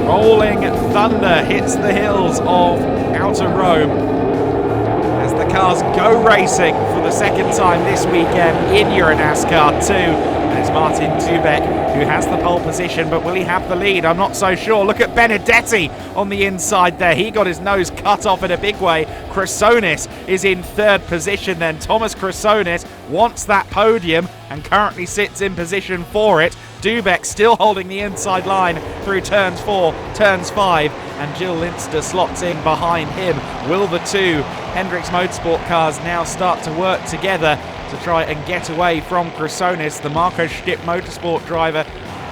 Rolling thunder hits the hills of Outer Rome as the cars go racing for the second time this weekend in NASCAR 2. And it's Martin Doubek who has the pole position, but will he have the lead? I'm not so sure. Look at Benedetti on the inside there. He got his nose cut off in a big way. Chrysonis is in third position then. Thomas Chrysonis wants that podium and currently sits in position for it. Doubek still holding the inside line through turns 4, turns 5, and Jill Linster slots in behind him. Will the two Hendricks Motorsport cars now start to work together to try and get away from Chrysonis, the Marco Stipp Motorsport driver?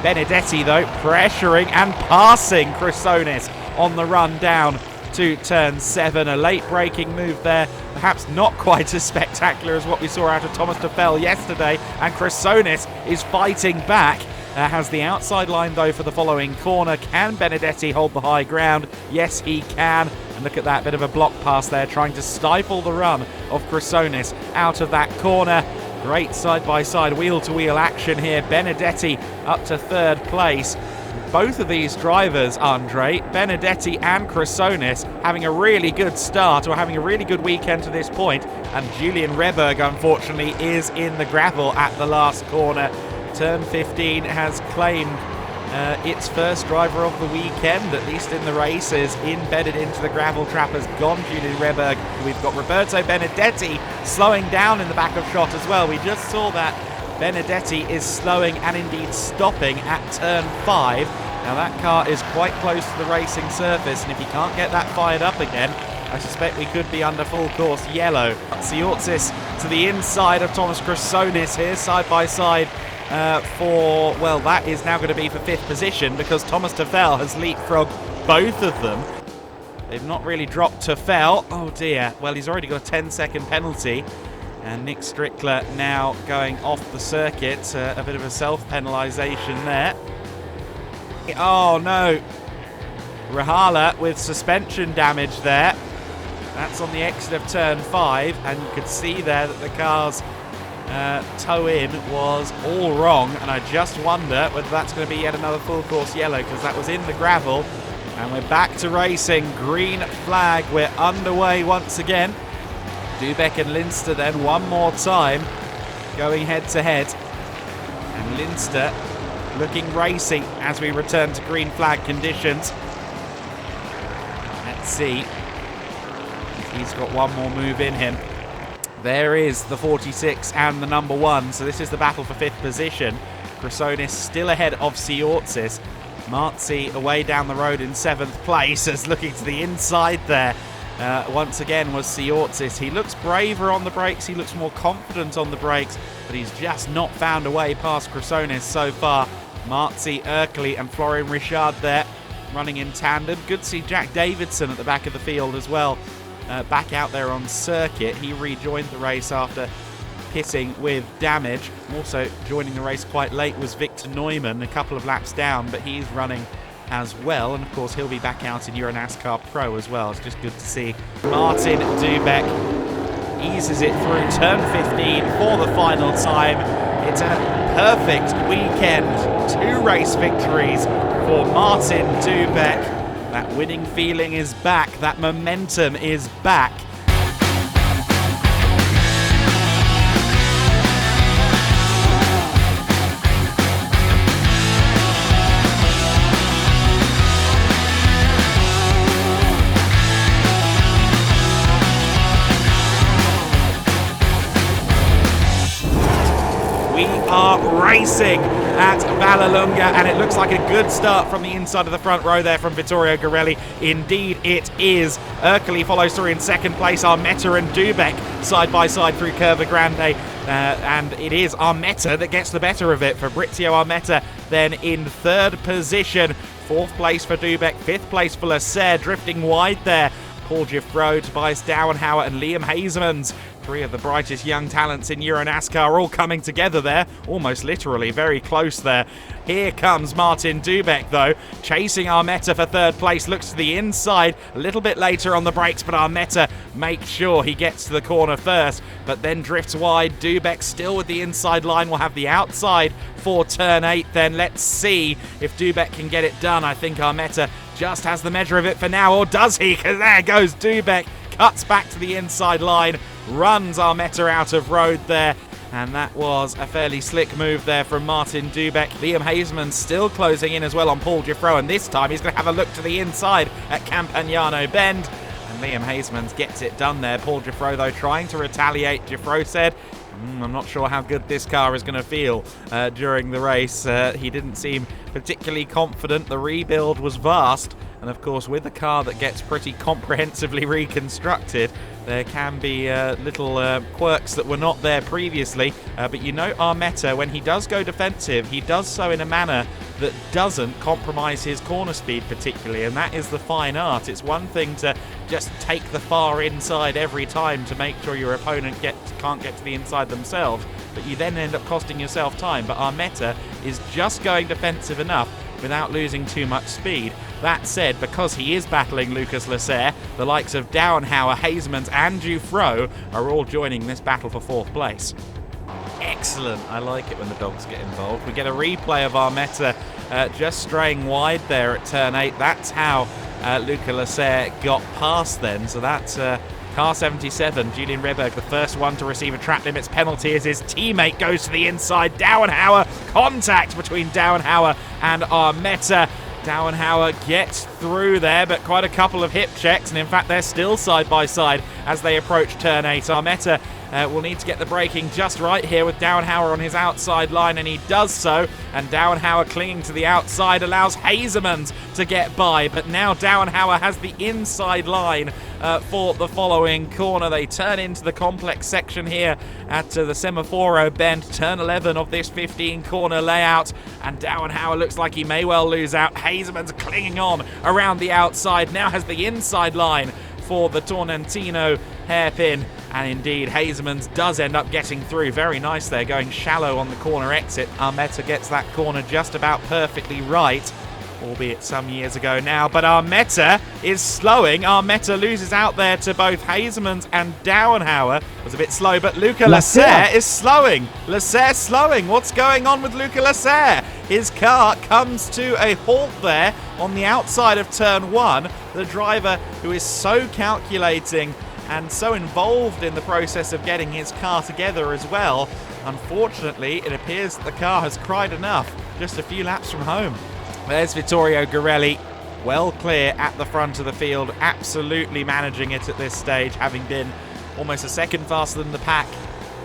Benedetti, though, pressuring and passing Chrysonis on the run down to turn 7. A late braking move there, perhaps not quite as spectacular as what we saw out of Thomas Tuffel yesterday, and Chrysonis is fighting back. Has the outside line though for the following corner. Can Benedetti hold the high ground? Yes, he can. And look at that bit of a block pass there, trying to stifle the run of Chrysonis out of that corner. Great side-by-side, wheel-to-wheel action here. Benedetti up to third place. Both of these drivers, Andre, Benedetti and Chrysonis, having a really good start or having a really good weekend to this point. And Julian Reberg, unfortunately, is in the gravel at the last corner. Turn 15 has claimed its first driver of the weekend, at least in the races. Embedded into the gravel trap has gone Julian Reberg. We've got Roberto Benedetti slowing down in the back of shot as well. We just saw that Benedetti is slowing and indeed stopping at turn 5. Now that car is quite close to the racing surface, and if he can't get that fired up again, I suspect we could be under full course yellow. Siortsis to the inside of Thomas Chrysonis here, side by side. Well, that is now going to be for 5th position because Thomas Tuffel has leapfrogged both of them. They've not really dropped Tuffel. Oh dear. Well, he's already got a 10-second penalty. And Nick Strickler now going off the circuit. A bit of a self-penalisation there. Oh no. Rahala with suspension damage there. That's on the exit of turn 5. And you could see there that the car's toe-in was all wrong, and I just wonder whether that's going to be yet another full course yellow, because that was in the gravel. And we're back to racing. Green flag. We're underway once again. Doubek and Linster then one more time going head to head, and Linster looking racy as we return to green flag conditions. Let's see if he's got one more move in him. There is the 46 and the number 1. So this is the battle for 5th position. Chrysonis still ahead of Siortsis. Marzi away down the road in 7th place, as looking to the inside there. Once again was Siortsis. He looks braver on the brakes. He looks more confident on the brakes, but he's just not found a way past Chrysonis so far. Marzi, Erkley and Florian Richard there running in tandem. Good to see Jack Davidson at the back of the field as well. Back out there on circuit. He rejoined the race after pitting with damage. Also joining the race quite late was Victor Neumann, a couple of laps down, but he's running as well. And of course he'll be back out in NASCAR Pro as well. It's just good to see. Martin Doubek eases it through turn 15 for the final time. It's a perfect weekend. 2 race victories for Martin Doubek. That winning feeling is back. That momentum is back. We are racing at Vallelunga, and it looks like a good start from the inside of the front row there from Vittorio Ghirelli. Indeed it is. Erkley follows through in 2nd place. Armetta and Doubek side by side through Curva Grande, and it is Armetta that gets the better of it. Fabrizio Armetta then in 3rd position. 4th place for Doubek, 5th place for Lasser, drifting wide there. Paul Giffro, Tobias Dauenhauer and Liam Hazemans. 3 of the brightest young talents in NASCAR all coming together there, almost literally, very close there. Here comes Martin Doubek though, chasing Armetta for 3rd place, looks to the inside, a little bit later on the brakes, but Armetta makes sure he gets to the corner first, but then drifts wide. Doubek still with the inside line, will have the outside for turn 8 then. Let's see if Doubek can get it done. I think Armetta just has the measure of it for now, or does he? Because there goes Doubek, cuts back to the inside line, runs Armetta out of road there. And that was a fairly slick move there from Martin Doubek. Liam Hazeman still closing in as well on Paul Giffreau, and this time he's going to have a look to the inside at Campagnano Bend. And Liam Hazeman gets it done there. Paul Giffreau, though, trying to retaliate. Giffreau said, I'm not sure how good this car is going to feel during the race. He didn't seem particularly confident. The rebuild was vast. And of course, with a car that gets pretty comprehensively reconstructed, there can be little quirks that were not there previously. But you know, Armetta, when he does go defensive, he does so in a manner that doesn't compromise his corner speed particularly, and that is the fine art. It's one thing to just take the far inside every time to make sure your opponent can't get to the inside themselves, but you then end up costing yourself time. But Armetta is just going defensive enough without losing too much speed. That said, because he is battling Lucas Lasser, the likes of Downhauer, Hazemans and Giuffreau are all joining this battle for 4th place. Excellent. I like it when the dogs get involved. We get a replay of Armetta just straying wide there at turn 8. That's how Luca Lasser got past then. So that's car 77, Julian Rehberg, the first one to receive a track limits penalty as his teammate goes to the inside. Downhauer, contact between Downhauer and Armetta. Downhauer gets through there, but quite a couple of hip checks, and in fact they're still side by side as they approach turn 8. Armetta will need to get the braking just right here with Downhauer on his outside line, and he does so, and Downhauer clinging to the outside allows Hazemans to get by, but now Downhauer has the inside line for the following corner. They turn into the complex section here at the Semaforo Bend, turn 11 of this 15 corner layout, and Downhauer looks like he may well lose out. Hazemans clinging on around the outside, now has the inside line for the Tornantino hairpin, and indeed Hazemans does end up getting through. Very nice there, going shallow on the corner exit. Armetta gets that corner just about perfectly right, albeit some years ago now, but Armetta is slowing. Armetta loses out there to both Hazemans and Downhauer. Was a bit slow, but Luca Lasser is slowing. Lasser slowing. What's going on with Luca Lasser? His car comes to a halt there on the outside of turn 1. The driver who is so calculating and so involved in the process of getting his car together as well. Unfortunately, it appears that the car has cried enough just a few laps from home. There's Vittorio Ghirelli, well clear at the front of the field, absolutely managing it at this stage, having been almost a second faster than the pack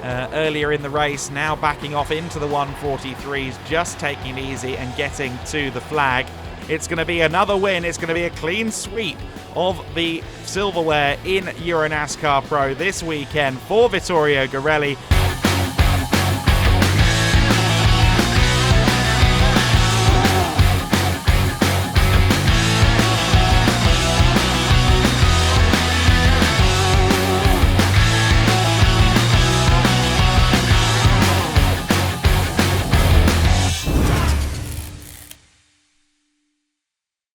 earlier in the race, now backing off into the 143s, just taking it easy and getting to the flag. It's going to be another win. It's going to be a clean sweep of the silverware in Euro NASCAR Pro this weekend for Vittorio Ghirelli.